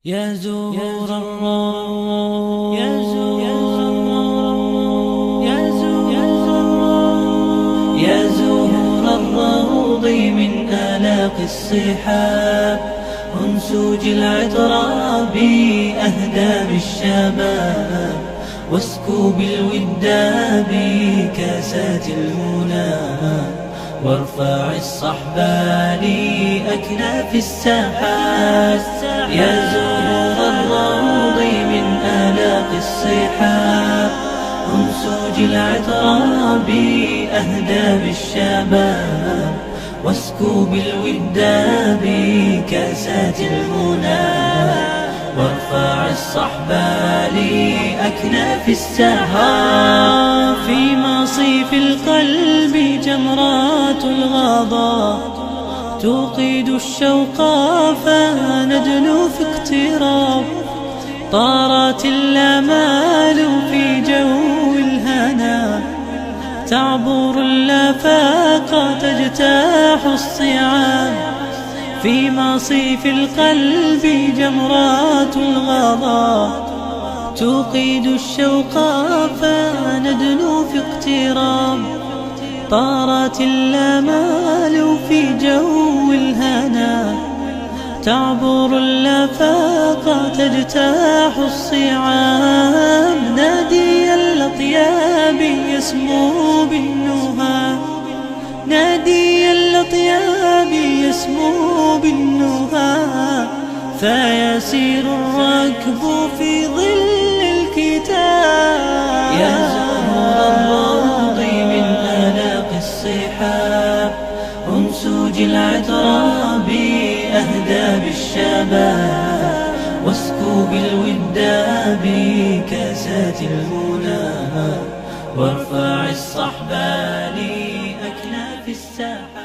يا زهور الروض يا زهور الروض من آلاق الصحاب أنسوج العطر بأهداب الشباب واسكوا بالوداد بكاسات المنى وارفع الصحب لأكناف السحاب يا زهور الروض من آلاق الصحاب أنسوج العطر بأهداب الشباب واسكوا بالوداد بكاسات المنى وارفع الصحب لأكناف السحاب في مصيف القلب جمرات الغضا توقد الشوق فندنو في اقتراب طارت الآمال في جو الهنا تعبر الآفاق تجتاح الصعاب في مصيف القلب جمرات الغضا توقد الشوق فندنو في اقتراب طارت الآمال في جو الهنا تعبر الآفاق تجتاح الصعاب نادي الأطياب يسمو بالنهى نادي الأطياب يسمو بالنهى فيسير الركب في ظل الكتاب يا زهور الروض من آلاق الصحاب أنسوج العطر بأهداب الشباب واسكوا بالوداد بكاسات المنى وارفع الصحب لأكناف السحاب.